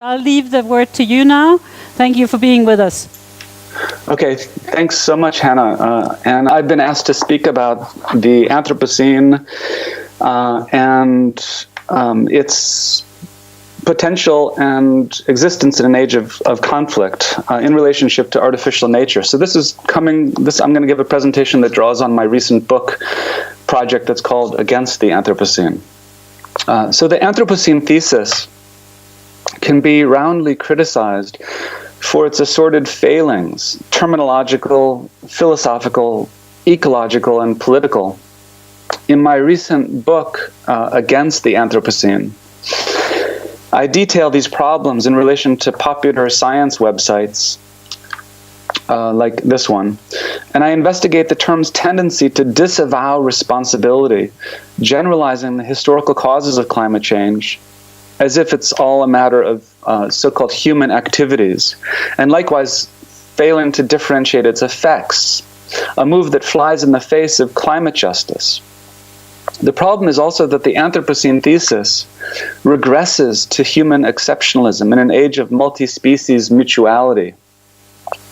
I'll leave the word to you now. Thank you for being with us. Okay, thanks so much, Hannah. And I've been asked to speak about the Anthropocene and its potential and existence in an age of conflict in relationship to artificial nature. So I'm going to give a presentation that draws on my recent book project that's called Against the Anthropocene. So the Anthropocene thesis can be roundly criticized for its assorted failings, terminological, philosophical, ecological, and political. In my recent book, Against the Anthropocene, I detail these problems in relation to popular science websites like this one, and I investigate the term's tendency to disavow responsibility, generalizing the historical causes of climate change as if it's all a matter of so-called human activities, and likewise failing to differentiate its effects, a move that flies in the face of climate justice. The problem is also that the Anthropocene thesis regresses to human exceptionalism in an age of multi-species mutuality.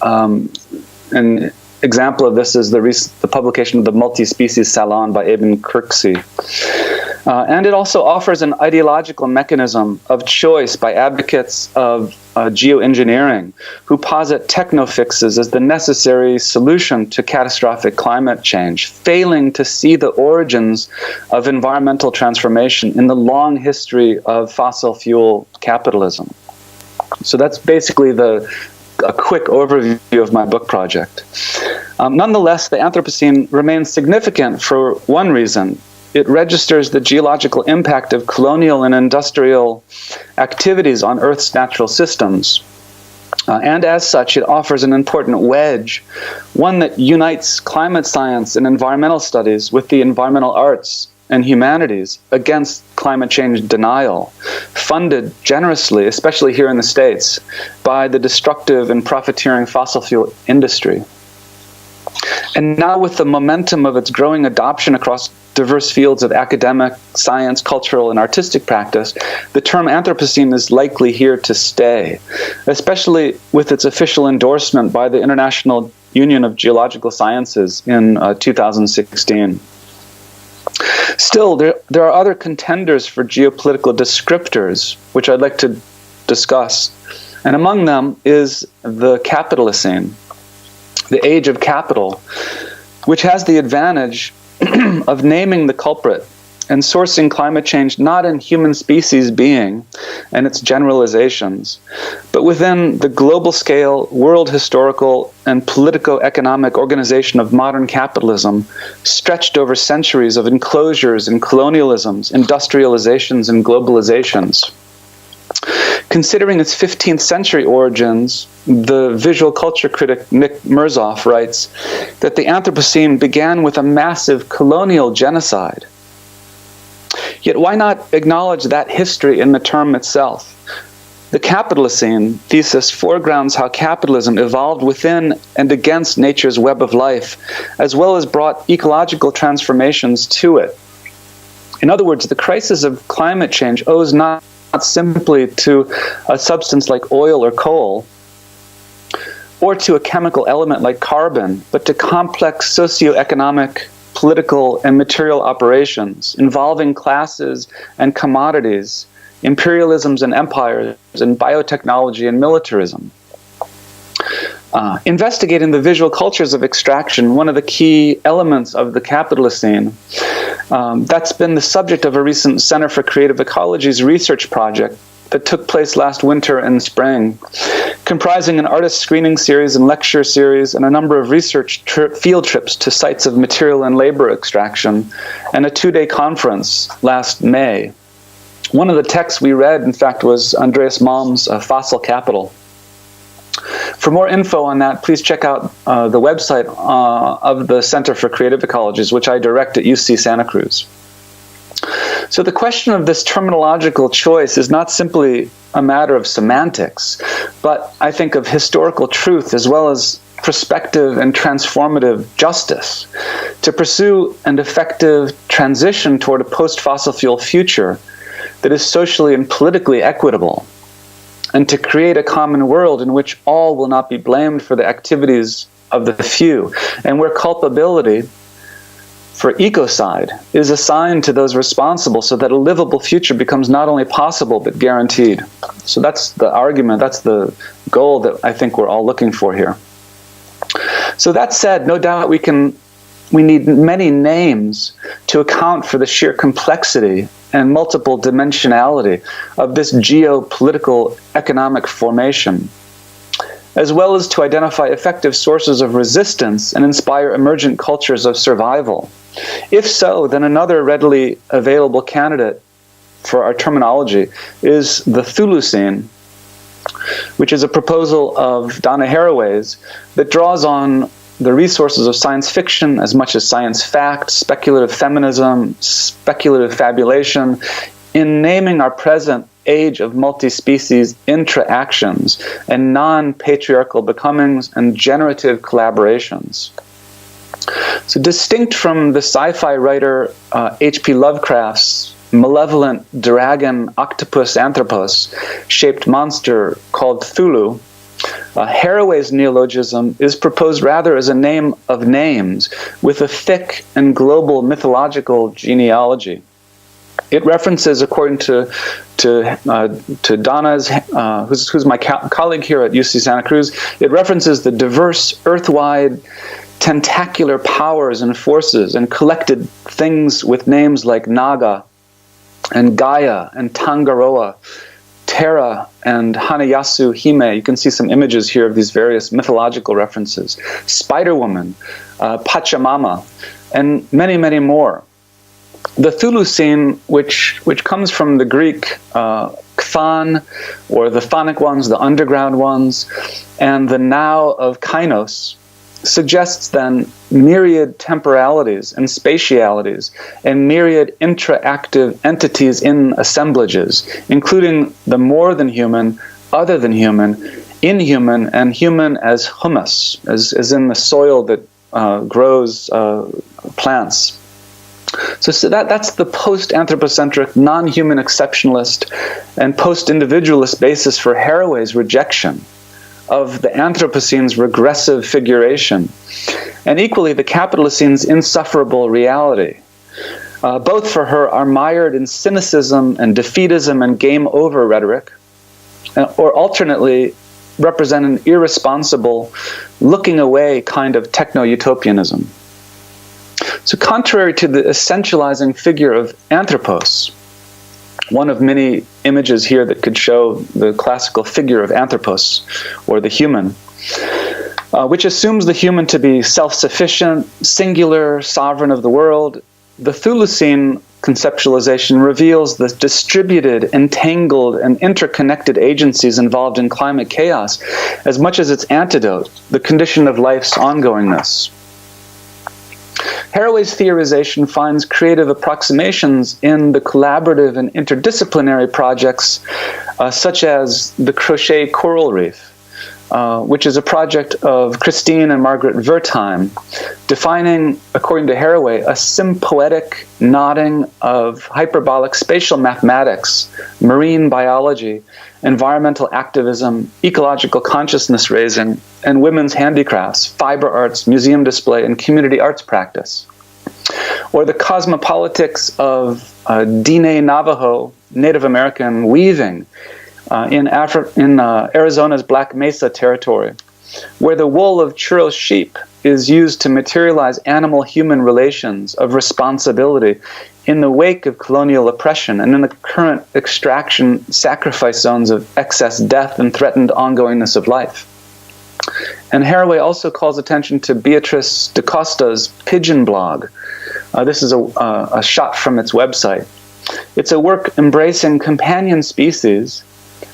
An example of this is the publication of the Multi-Species Salon by Eben Kirksey. And it also offers an ideological mechanism of choice by advocates of geoengineering who posit techno-fixes as the necessary solution to catastrophic climate change, failing to see the origins of environmental transformation in the long history of fossil fuel capitalism. So that's basically a quick overview of my book project. Nonetheless, the Anthropocene remains significant for one reason. It registers the geological impact of colonial and industrial activities on Earth's natural systems. And as such, it offers an important wedge, one that unites climate science and environmental studies with the environmental arts and humanities against climate change denial, funded generously, especially here in the States, by the destructive and profiteering fossil fuel industry. And now with the momentum of its growing adoption across diverse fields of academic, science, cultural, and artistic practice, the term Anthropocene is likely here to stay, especially with its official endorsement by the International Union of Geological Sciences in 2016. Still, there are other contenders for geopolitical descriptors, which I'd like to discuss. And among them is the Capitalocene, the age of capital, which has the advantage of naming the culprit and sourcing climate change not in human species being and its generalizations, but within the global scale, world historical, and politico-economic organization of modern capitalism, stretched over centuries of enclosures and colonialisms, industrializations, and globalizations. Considering its 15th century origins, the visual culture critic Nick Mirzoff writes that the Anthropocene began with a massive colonial genocide. Yet why not acknowledge that history in the term itself? The Capitalocene thesis foregrounds how capitalism evolved within and against nature's web of life, as well as brought ecological transformations to it. In other words, the crisis of climate change owes not simply to a substance like oil or coal, or to a chemical element like carbon, but to complex socioeconomic, political, and material operations involving classes and commodities, imperialisms and empires, and biotechnology and militarism. Investigating the visual cultures of extraction, one of the key elements of the Capitalocene, that's been the subject of a recent Center for Creative Ecology's research project that took place last winter and spring, comprising an artist screening series and lecture series and a number of research field trips to sites of material and labor extraction, and a 2-day conference last May. One of the texts we read, in fact, was Andreas Malm's Fossil Capital. For more info on that, please check out the website of the Center for Creative Ecologies, which I direct at UC Santa Cruz. So the question of this terminological choice is not simply a matter of semantics, but I think of historical truth as well as prospective and transformative justice. To pursue an effective transition toward a post-fossil fuel future that is socially and politically equitable. and to create a common world in which all will not be blamed for the activities of the few, and where culpability for ecocide is assigned to those responsible so that a livable future becomes not only possible but guaranteed. So that's the argument, that's the goal that I think we're all looking for here. So that said, no doubt we need many names to account for the sheer complexity and multiple dimensionality of this geopolitical economic formation, as well as to identify effective sources of resistance and inspire emergent cultures of survival. If so, then another readily available candidate for our terminology is the Thulucene, which is a proposal of Donna Haraway's that draws on the resources of science fiction as much as science fact, speculative feminism, speculative fabulation, in naming our present age of multi-species interactions and non-patriarchal becomings and generative collaborations. So distinct from the sci-fi writer H.P. Lovecraft's malevolent dragon octopus anthropos shaped monster called Cthulhu, Haraway's neologism is proposed rather as a name of names with a thick and global mythological genealogy. It references, according to Donna's, who's my colleague here at UC Santa Cruz, it references the diverse earth-wide tentacular powers and forces and collected things with names like Naga and Gaia and Tangaroa, Terra and Hanayasu Hime. You can see some images here of these various mythological references. Spider-Woman, Pachamama, and many, many more. The Thulucene, which comes from the Greek Chthan, or the chthonic ones, the underground ones, and the now of Kainos, suggests then myriad temporalities and spatialities and myriad interactive entities in assemblages, including the more than human, other than human, inhuman, and human as humus, as in the soil that grows plants. So that's the post-anthropocentric, non-human exceptionalist and post-individualist basis for Haraway's rejection of the Anthropocene's regressive figuration, and equally the Capitolacene's insufferable reality. Both for her are mired in cynicism and defeatism and game-over rhetoric, or alternately represent an irresponsible, looking-away kind of techno-utopianism. So contrary to the essentializing figure of Anthropos, one of many images here that could show the classical figure of Anthropos, or the human, which assumes the human to be self-sufficient, singular, sovereign of the world, the Thulucene conceptualization reveals the distributed, entangled, and interconnected agencies involved in climate chaos as much as its antidote, the condition of life's ongoingness. Haraway's theorization finds creative approximations in the collaborative and interdisciplinary projects such as the Crochet Coral Reef, which is a project of Christine and Margaret Wertheim, defining, according to Haraway, a sympoetic nodding of hyperbolic spatial mathematics, marine biology, environmental activism, ecological consciousness raising, and women's handicrafts, fiber arts, museum display, and community arts practice. Or the cosmopolitics of Diné Navajo, Native American weaving in Arizona's Black Mesa territory, where the wool of churro sheep is used to materialize animal-human relations of responsibility in the wake of colonial oppression and in the current extraction sacrifice zones of excess death and threatened ongoingness of life. And Haraway also calls attention to Beatrice da Costa's Pigeon blog. This is a shot from its website. It's a work embracing companion species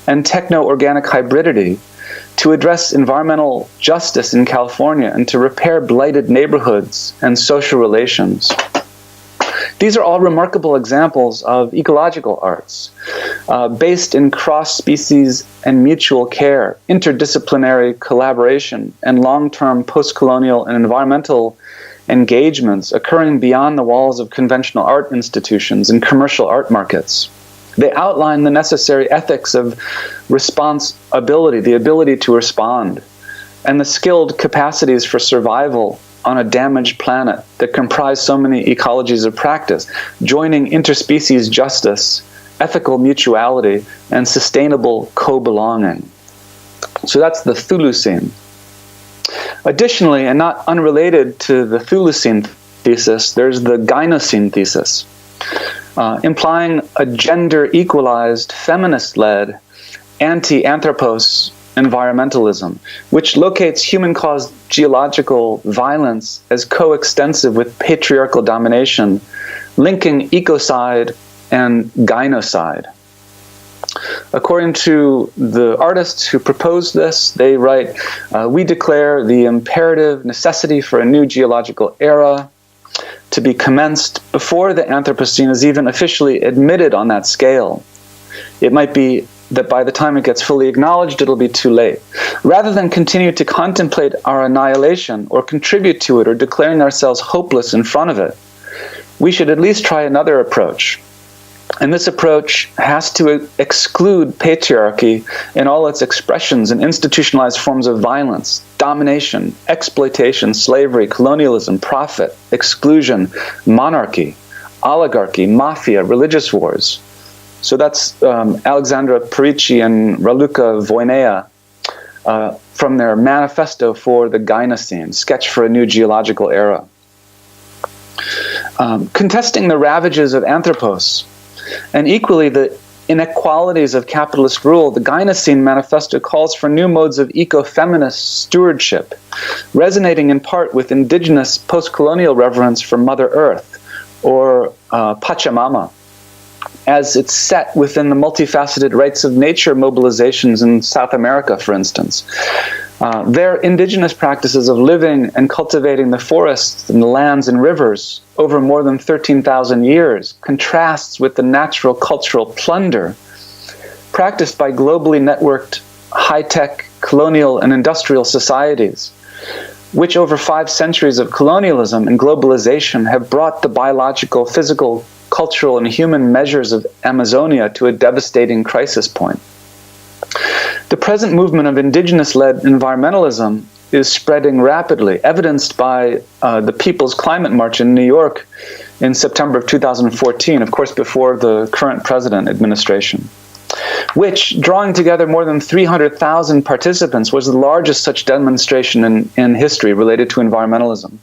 and techno-organic hybridity to address environmental justice in California and to repair blighted neighborhoods and social relations. These are all remarkable examples of ecological arts, based in cross-species and mutual care, interdisciplinary collaboration, and long-term post-colonial and environmental engagements occurring beyond the walls of conventional art institutions and commercial art markets. They outline the necessary ethics of responsibility, the ability to respond, and the skilled capacities for survival on a damaged planet that comprise so many ecologies of practice, joining interspecies justice, ethical mutuality, and sustainable co-belonging. So that's the Thulucene. Additionally, and not unrelated to the Thulucene thesis, there's the Gynocene thesis, implying a gender-equalized, feminist-led, anti-anthropos environmentalism, which locates human-caused geological violence as coextensive with patriarchal domination, linking ecocide and gynocide. According to the artists who proposed this, they write, we declare the imperative necessity for a new geological era to be commenced before the Anthropocene is even officially admitted on that scale. It might be that by the time it gets fully acknowledged, it'll be too late. Rather than continue to contemplate our annihilation or contribute to it or declaring ourselves hopeless in front of it, we should at least try another approach. And this approach has to exclude patriarchy in all its expressions and institutionalized forms of violence, domination, exploitation, slavery, colonialism, profit, exclusion, monarchy, oligarchy, mafia, religious wars. So that's Alexandra Perici and Raluca Voinea from their Manifesto for the Gynocene, Sketch for a New Geological Era. Contesting the ravages of Anthropos, and equally the inequalities of capitalist rule, the Gynocene Manifesto calls for new modes of eco-feminist stewardship, resonating in part with indigenous post-colonial reverence for Mother Earth, or Pachamama, as it's set within the multifaceted rights of nature mobilizations in South America, for instance. Their indigenous practices of living and cultivating the forests and the lands and rivers over more than 13,000 years contrasts with the natural cultural plunder practiced by globally networked high-tech colonial and industrial societies, which over 5 centuries of colonialism and globalization have brought the biological, physical, cultural, and human measures of Amazonia to a devastating crisis point. The present movement of indigenous-led environmentalism is spreading rapidly, evidenced by the People's Climate March in New York in September of 2014, of course before the current president administration, which, drawing together more than 300,000 participants, was the largest such demonstration in history related to environmentalism.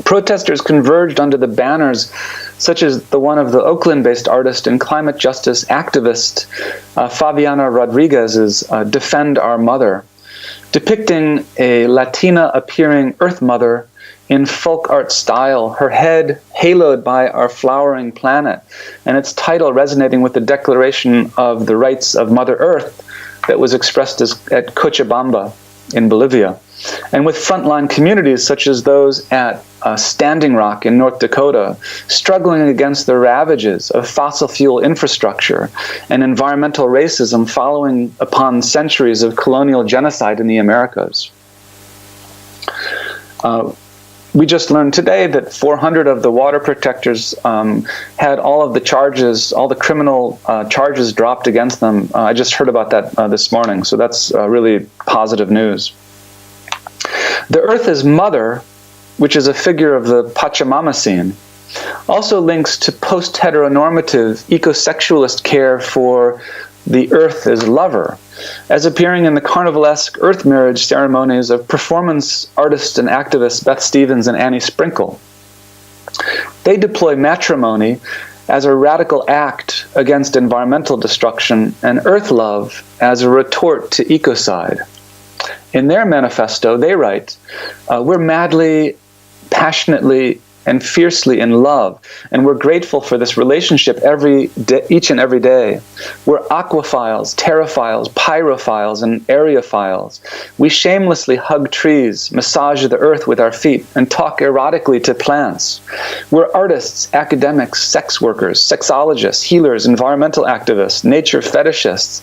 Protesters converged under the banners such as the one of the Oakland-based artist and climate justice activist Fabiana Rodriguez's Defend Our Mother, depicting a Latina-appearing Earth Mother in folk art style, her head haloed by our flowering planet, and its title resonating with the Declaration of the Rights of Mother Earth that was expressed at Cochabamba in Bolivia, and with frontline communities such as those at Standing Rock in North Dakota, struggling against the ravages of fossil fuel infrastructure and environmental racism following upon centuries of colonial genocide in the Americas. We just learned today that 400 of the water protectors had all of the charges, all the criminal charges dropped against them. I just heard about that this morning, so that's really positive news. The Earth as Mother, which is a figure of the Pachamamacene, also links to post-heteronormative ecosexualist care for the Earth as Lover, as appearing in the carnivalesque Earth marriage ceremonies of performance artist and activists Beth Stevens and Annie Sprinkle. They deploy matrimony as a radical act against environmental destruction and Earth love as a retort to ecocide. In their manifesto, they write, we're madly, passionately, and fiercely in love, and we're grateful for this relationship each and every day. We're aquaphiles, terraphiles, pyrophiles, and areophiles. We shamelessly hug trees, massage the earth with our feet, and talk erotically to plants. We're artists, academics, sex workers, sexologists, healers, environmental activists, nature fetishists,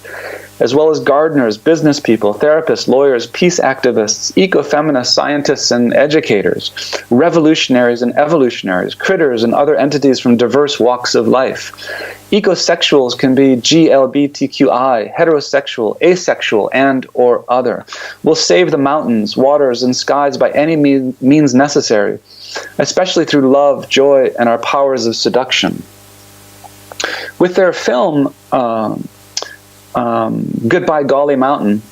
as well as gardeners, business people, therapists, lawyers, peace activists, ecofeminists, scientists, and educators, revolutionaries and evolutionaries, critters and other entities from diverse walks of life. Ecosexuals can be GLBTQI, heterosexual, asexual, and or other. We'll save the mountains, waters, and skies by any means necessary, especially through love, joy, and our powers of seduction. With their film, Goodbye Golly Mountain,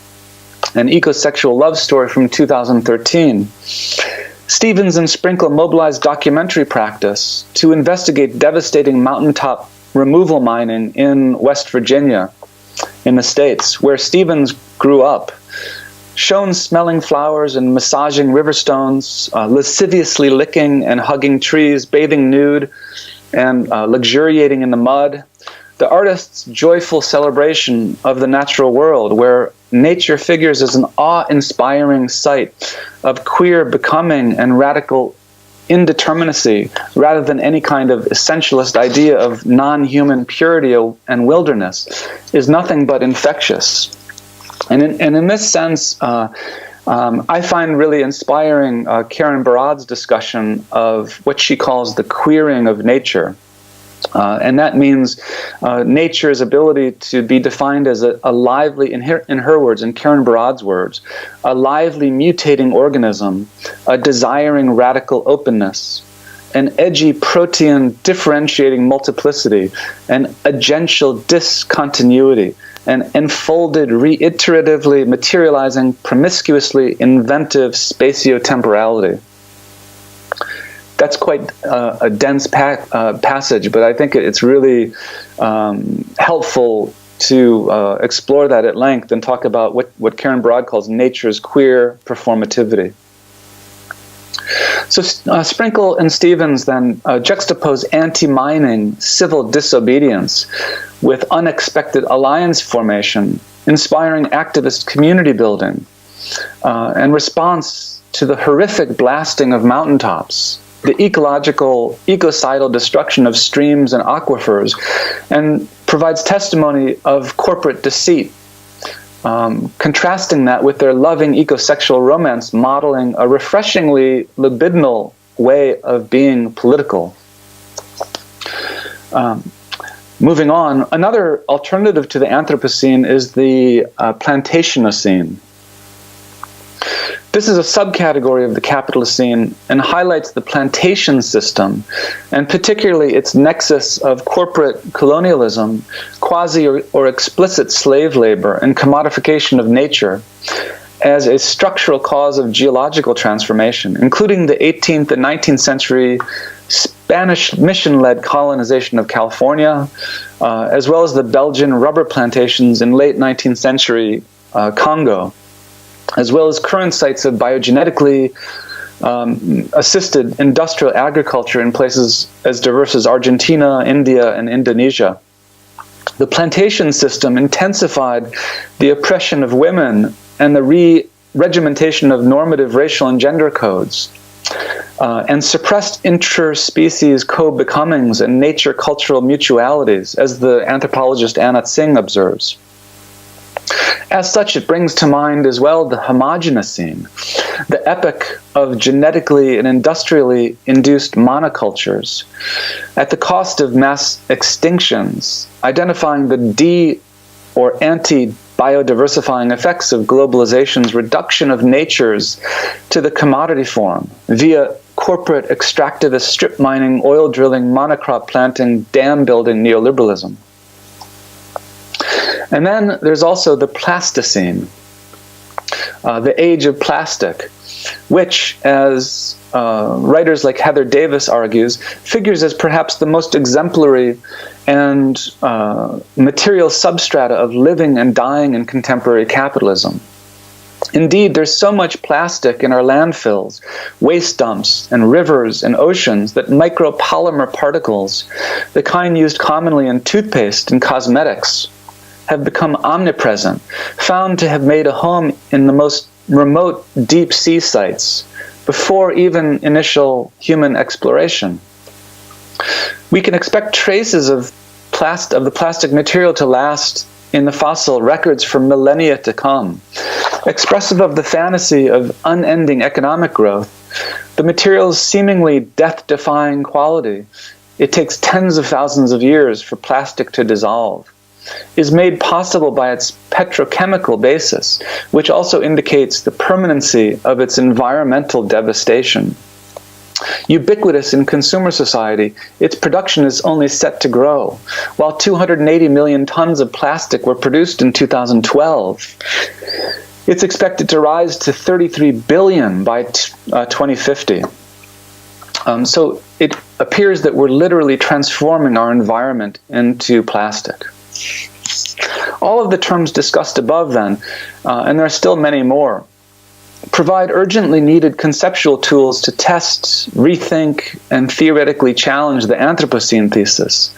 an ecosexual love story from 2013, Stevens and Sprinkle mobilized documentary practice to investigate devastating mountaintop removal mining in West Virginia, in the States, where Stevens grew up. Shown smelling flowers and massaging river stones, lasciviously licking and hugging trees, bathing nude, and luxuriating in the mud. The artist's joyful celebration of the natural world, where nature figures as an awe-inspiring sight of queer becoming and radical indeterminacy, rather than any kind of essentialist idea of non-human purity and wilderness, is nothing but infectious. And in this sense, I find really inspiring Karen Barad's discussion of what she calls the queering of nature. And that means nature's ability to be defined as a lively, in her words, in Karen Barad's words, a lively mutating organism, a desiring radical openness, an edgy protean differentiating multiplicity, an agential discontinuity, an enfolded, reiteratively materializing, promiscuously inventive spatiotemporality. That's quite a dense passage, but I think it's really helpful to explore that at length and talk about what Karen Barad calls nature's queer performativity. So Sprinkle and Stevens then juxtapose anti-mining civil disobedience with unexpected alliance formation, inspiring activist community building, and response to the horrific blasting of mountaintops, the ecocidal destruction of streams and aquifers, and provides testimony of corporate deceit, contrasting that with their loving ecosexual romance, modeling a refreshingly libidinal way of being political. Moving on, another alternative to the Anthropocene is the Plantation Aseem. This is a subcategory of the Capitalocene and highlights the plantation system, and particularly its nexus of corporate colonialism, quasi or explicit slave labor, and commodification of nature as a structural cause of geological transformation, including the 18th and 19th century Spanish mission-led colonization of California, as well as the Belgian rubber plantations in late 19th century Congo, as well as current sites of biogenetically assisted industrial agriculture in places as diverse as Argentina, India, and Indonesia. The plantation system intensified the oppression of women and the re-regimentation of normative racial and gender codes, and suppressed interspecies co-becomings and nature-cultural mutualities, as the anthropologist Anat Singh observes. As such, it brings to mind as well the Homogenocene, the epoch of genetically and industrially induced monocultures, at the cost of mass extinctions, identifying the or anti-biodiversifying effects of globalization's reduction of natures to the commodity form via corporate extractivist strip mining, oil drilling, monocrop planting, dam building neoliberalism. And then there's also the Plasticene, the age of plastic, which, as writers like Heather Davis argues, figures as perhaps the most exemplary and material substrata of living and dying in contemporary capitalism. Indeed, there's so much plastic in our landfills, waste dumps, and rivers and oceans that micropolymer particles, the kind used commonly in toothpaste and cosmetics, have become omnipresent, found to have made a home in the most remote deep sea sites before even initial human exploration. We can expect traces of the plastic material to last in the fossil records for millennia to come. Expressive of the fantasy of unending economic growth, the material's seemingly death-defying quality, it takes tens of thousands of years for plastic to dissolve, is made possible by its petrochemical basis, which also indicates the permanency of its environmental devastation. Ubiquitous in consumer society, its production is only set to grow. While 280 million tons of plastic were produced in 2012, it's expected to rise to 33 billion by 2050. So it appears that we're literally transforming our environment into plastic. All of the terms discussed above then, and there are still many more, provide urgently needed conceptual tools to test, rethink, and theoretically challenge the Anthropocene thesis.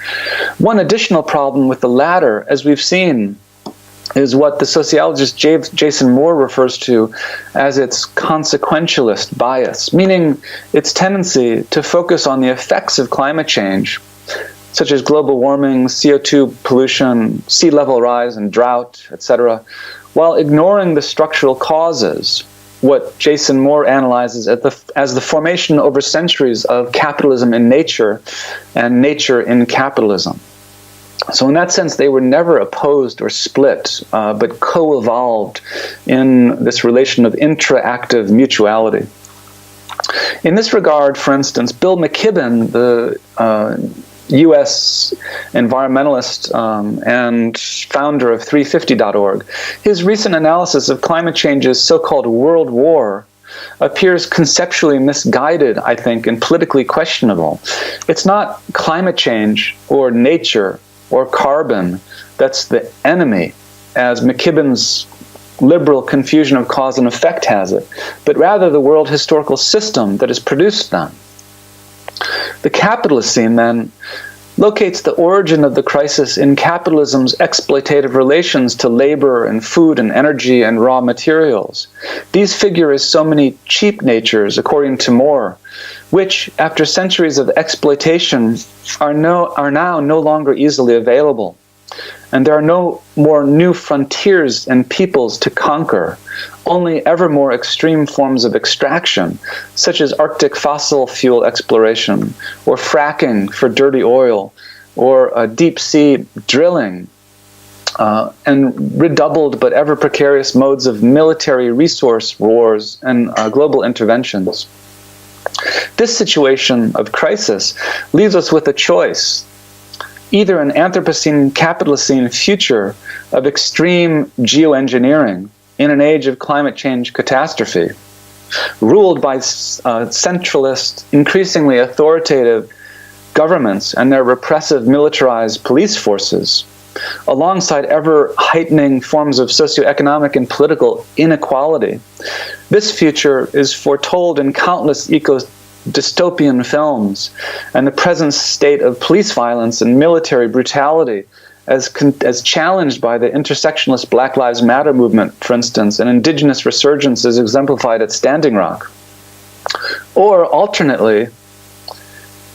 One additional problem with the latter, as we've seen, is what the sociologist Jason Moore refers to as its consequentialist bias, meaning its tendency to focus on the effects of climate change, such as global warming, CO2 pollution, sea level rise and drought, etc., while ignoring the structural causes, what Jason Moore analyzes as the formation over centuries of capitalism in nature and nature in capitalism. So in that sense, they were never opposed or split, but co-evolved in this relation of interactive mutuality. In this regard, for instance, Bill McKibben, the U.S. environmentalist and founder of 350.org, his recent analysis of climate change's so-called world war appears conceptually misguided, I think, and politically questionable. It's not climate change or nature or carbon that's the enemy, as McKibben's liberal confusion of cause and effect has it, but rather the world historical system that has produced them. The Capitalocene, then, locates the origin of the crisis in capitalism's exploitative relations to labor and food and energy and raw materials. These figure as so many cheap natures, according to Moore, which, after centuries of exploitation, are now no longer easily available. And there are no more new frontiers and peoples to conquer, only ever more extreme forms of extraction, such as Arctic fossil fuel exploration, or fracking for dirty oil, or deep sea drilling, and redoubled but ever precarious modes of military resource wars and global interventions. This situation of crisis leaves us with a choice: either an Anthropocene, Capitalocene future of extreme geoengineering in an age of climate change catastrophe, ruled by centralist, increasingly authoritative governments and their repressive militarized police forces, alongside ever-heightening forms of socioeconomic and political inequality. This future is foretold in countless dystopian films, and the present state of police violence and military brutality as challenged by the intersectionalist Black Lives Matter movement, for instance, and indigenous resurgence is exemplified at Standing Rock. Or, alternately,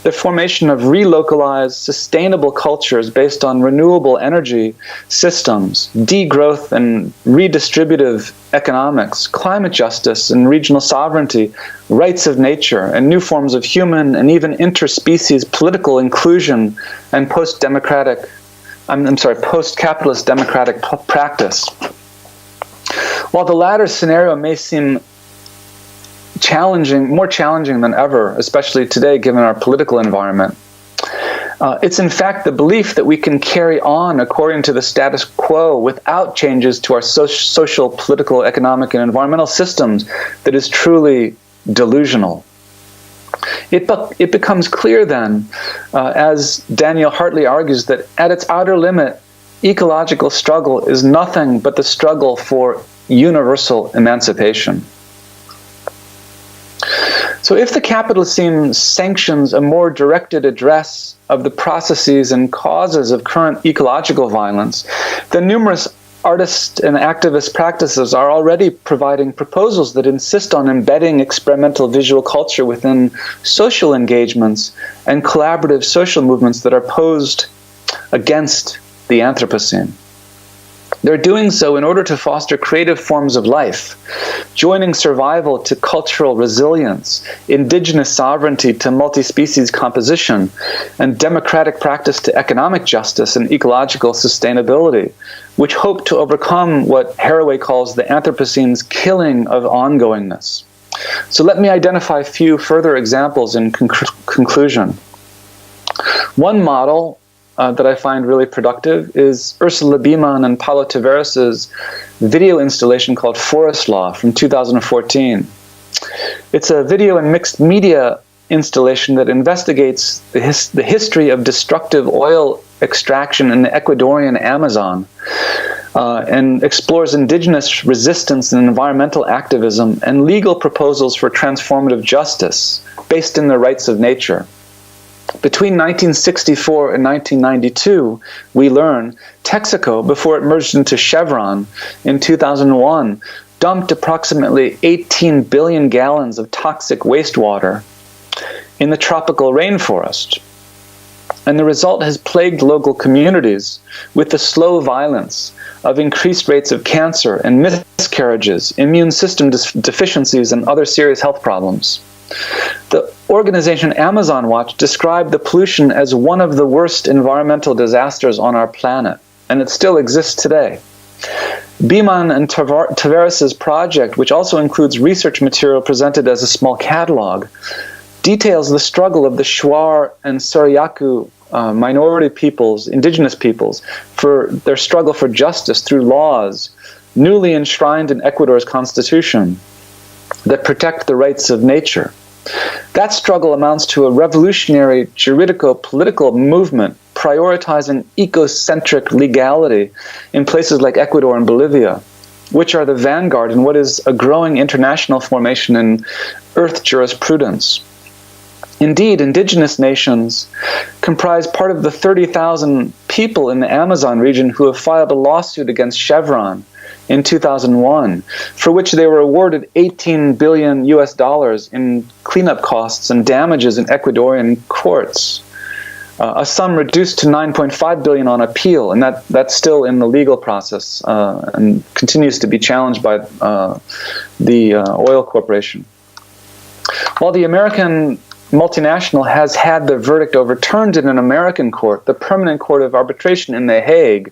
the formation of relocalized, sustainable cultures based on renewable energy systems, degrowth and redistributive economics, climate justice and regional sovereignty, rights of nature, and new forms of human and even interspecies political inclusion and post-capitalist democratic practice. While the latter scenario may seem more challenging than ever, especially today given our political environment, it's in fact the belief that we can carry on according to the status quo without changes to our social, political, economic, and environmental systems that is truly delusional. It becomes clear then, as Daniel Hartley argues, that at its outer limit, ecological struggle is nothing but the struggle for universal emancipation. So if the Capitalocene sanctions a more directed address of the processes and causes of current ecological violence, then numerous artist and activist practices are already providing proposals that insist on embedding experimental visual culture within social engagements and collaborative social movements that are posed against the Anthropocene. They're doing so in order to foster creative forms of life, joining survival to cultural resilience, indigenous sovereignty to multi-species composition, and democratic practice to economic justice and ecological sustainability, which hope to overcome what Haraway calls the Anthropocene's killing of ongoingness. So let me identify a few further examples in conclusion. One model that I find really productive is Ursula Beeman and Paulo Tavares's video installation called Forest Law from 2014. It's a video and mixed media installation that investigates the history of destructive oil extraction in the Ecuadorian Amazon and explores indigenous resistance and environmental activism and legal proposals for transformative justice based in the rights of nature. Between 1964 and 1992, we learn, Texaco, before it merged into Chevron in 2001, dumped approximately 18 billion gallons of toxic wastewater in the tropical rainforest. And the result has plagued local communities with the slow violence of increased rates of cancer and miscarriages, immune system deficiencies, and other serious health problems. The organization Amazon Watch described the pollution as one of the worst environmental disasters on our planet, and it still exists today. Beeman and Tavares's project, which also includes research material presented as a small catalog, details the struggle of the Shuar and Suriyaku minority peoples, indigenous peoples, for their struggle for justice through laws newly enshrined in Ecuador's constitution that protect the rights of nature. That struggle amounts to a revolutionary juridico-political movement prioritizing ecocentric legality in places like Ecuador and Bolivia, which are the vanguard in what is a growing international formation in earth jurisprudence. Indeed, indigenous nations comprise part of the 30,000 people in the Amazon region who have filed a lawsuit against Chevron in 2001, for which they were awarded $18 billion in cleanup costs and damages in Ecuadorian courts, a sum reduced to $9.5 billion on appeal, and that's still in the legal process and continues to be challenged by the oil corporation. While the American multinational has had the verdict overturned in an American court, the Permanent Court of Arbitration in The Hague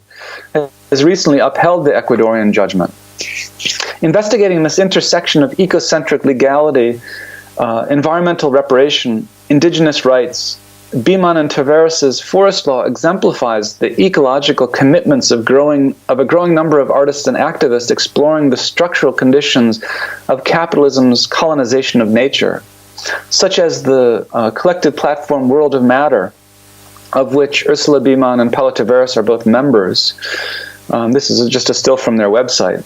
has recently upheld the Ecuadorian judgment. Investigating this intersection of ecocentric legality, environmental reparation, indigenous rights, Beeman and Tavares's Forest Law exemplifies the ecological commitments of a growing number of artists and activists exploring the structural conditions of capitalism's colonization of nature, such as the collective platform World of Matter, of which Ursula Beeman and Paulo Tavares are both members. This is just a still from their website.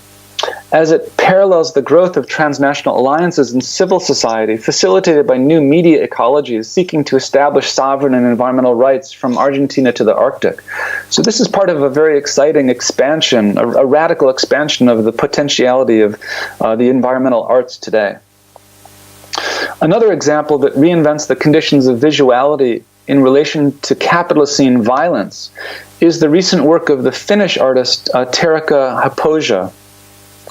As it parallels the growth of transnational alliances in civil society facilitated by new media ecologies seeking to establish sovereign and environmental rights from Argentina to the Arctic. So this is part of a very exciting expansion, a radical expansion of the potentiality of the environmental arts today. Another example that reinvents the conditions of visuality in relation to Capitalocene violence is the recent work of the Finnish artist Terikka Hapoja,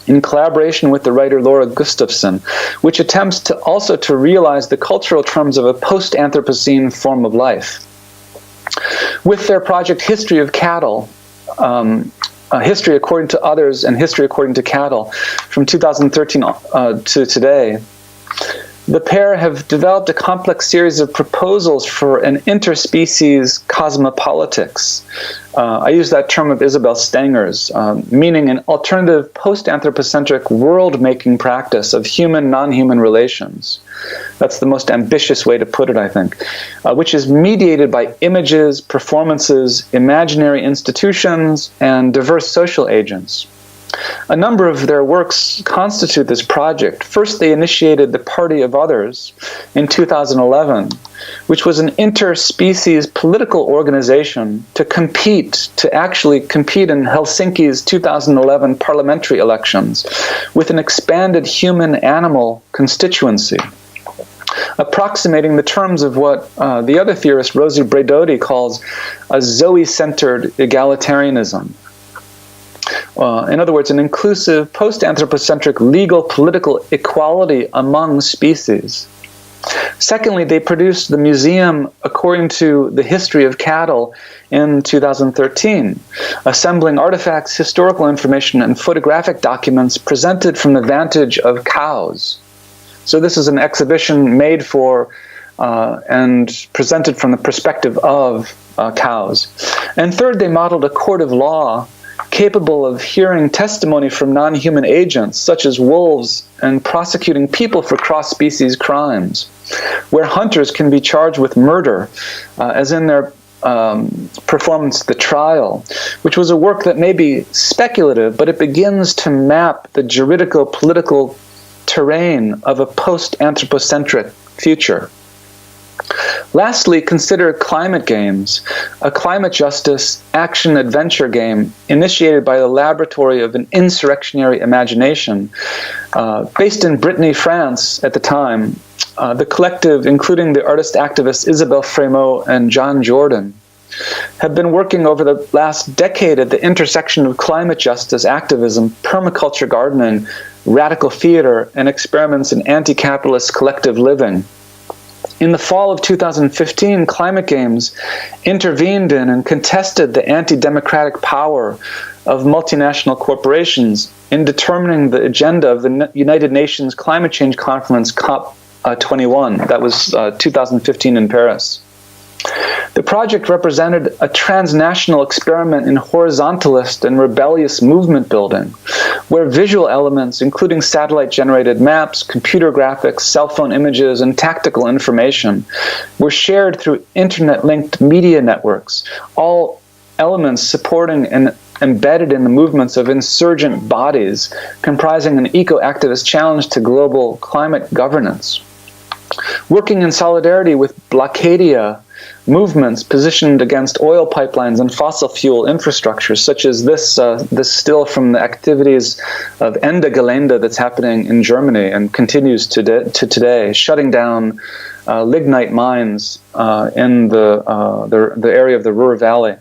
in collaboration with the writer Laura Gustafsson, which attempts to realize the cultural terms of a post-Anthropocene form of life. With their project History of Cattle, History According to Others and History According to Cattle, from 2013 to today, the pair have developed a complex series of proposals for an interspecies cosmopolitics. I use that term of Isabel Stenger's, meaning an alternative post-anthropocentric world-making practice of human-non-human relations. That's the most ambitious way to put it, I think, which is mediated by images, performances, imaginary institutions, and diverse social agents. A number of their works constitute this project. First, they initiated the Party of Others in 2011, which was an interspecies political organization to actually compete in Helsinki's 2011 parliamentary elections with an expanded human-animal constituency, approximating the terms of what the other theorist Rosie Braidotti calls a Zoe-centered egalitarianism. In other words, an inclusive, post-anthropocentric legal political equality among species. Secondly, they produced the museum according to the history of cattle in 2013, assembling artifacts, historical information, and photographic documents presented from the vantage of cows. So this is an exhibition made for and presented from the perspective of cows. And third, they modeled a court of law capable of hearing testimony from non-human agents, such as wolves, and prosecuting people for cross-species crimes, where hunters can be charged with murder, as in their performance The Trial, which was a work that may be speculative, but it begins to map the juridico-political terrain of a post-anthropocentric future. Lastly, consider Climate Games, a climate justice action-adventure game initiated by the Laboratory of an Insurrectionary Imagination. Based in Brittany, France at the time, the collective, including the artist-activists Isabelle Frémaux and John Jordan, have been working over the last decade at the intersection of climate justice activism, permaculture gardening, radical theater, and experiments in anti-capitalist collective living. In the fall of 2015, Climate Games intervened in and contested the anti-democratic power of multinational corporations in determining the agenda of the United Nations Climate Change Conference, COP21. That was 2015 in Paris. The project represented a transnational experiment in horizontalist and rebellious movement building, where visual elements, including satellite-generated maps, computer graphics, cell phone images, and tactical information, were shared through internet-linked media networks, all elements supporting and embedded in the movements of insurgent bodies, comprising an eco-activist challenge to global climate governance. Working in solidarity with Blockadia movements positioned against oil pipelines and fossil fuel infrastructures, such as this still from the activities of Ende Gelände that's happening in Germany and continues to today, shutting down lignite mines in the area of the Ruhr Valley.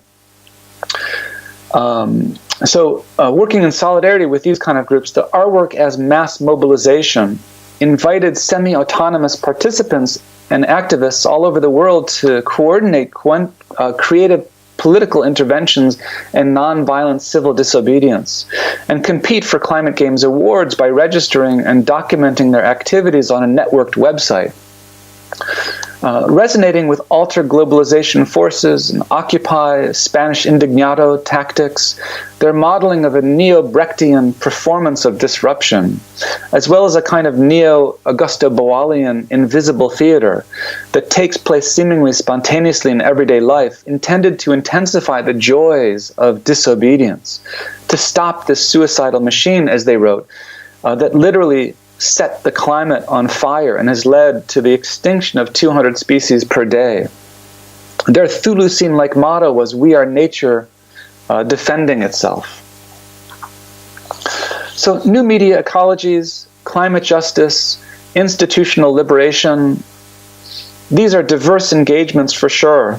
So working in solidarity with these kind of groups, our work as mass mobilization invited semi-autonomous participants and activists all over the world to coordinate creative political interventions and nonviolent civil disobedience, and compete for Climate Games awards by registering and documenting their activities on a networked website. Resonating with alter globalization forces and Occupy, Spanish Indignado tactics, their modeling of a neo-Brechtian performance of disruption, as well as a kind of neo-Augusto Boalian invisible theater that takes place seemingly spontaneously in everyday life, intended to intensify the joys of disobedience, to stop this suicidal machine, as they wrote, that literally set the climate on fire and has led to the extinction of 200 species per day. Their Thulucene-like motto was, "We are nature defending itself." So new media ecologies, climate justice, institutional liberation, these are diverse engagements for sure.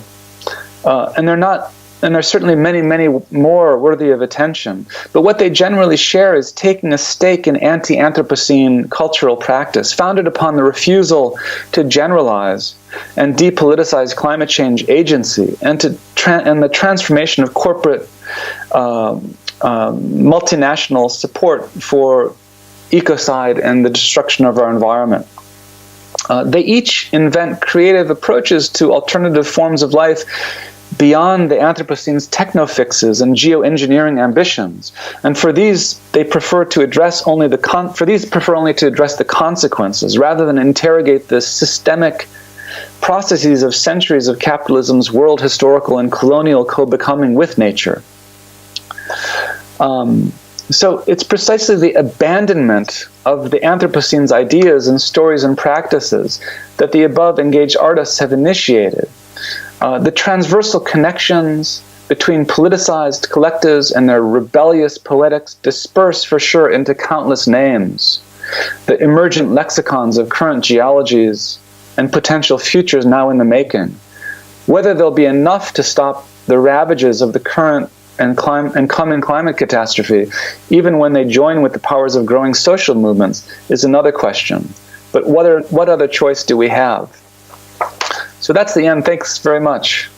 And there's certainly many, many more worthy of attention. But what they generally share is taking a stake in anti-Anthropocene cultural practice, founded upon the refusal to generalize and depoliticize climate change agency, and the transformation of corporate multinational support for ecocide and the destruction of our environment. They each invent creative approaches to alternative forms of life beyond the Anthropocene's techno-fixes and geoengineering ambitions, and for these they prefer to address only the consequences rather than interrogate the systemic processes of centuries of capitalism's world historical and colonial co-becoming with nature. So it's precisely the abandonment of the Anthropocene's ideas and stories and practices that the above engaged artists have initiated. The transversal connections between politicized collectives and their rebellious poetics disperse for sure into countless names. The emergent lexicons of current geologies and potential futures now in the making. Whether they'll be enough to stop the ravages of the current and coming climate catastrophe, even when they join with the powers of growing social movements, is another question. But what other choice do we have? So that's the end. Thanks very much.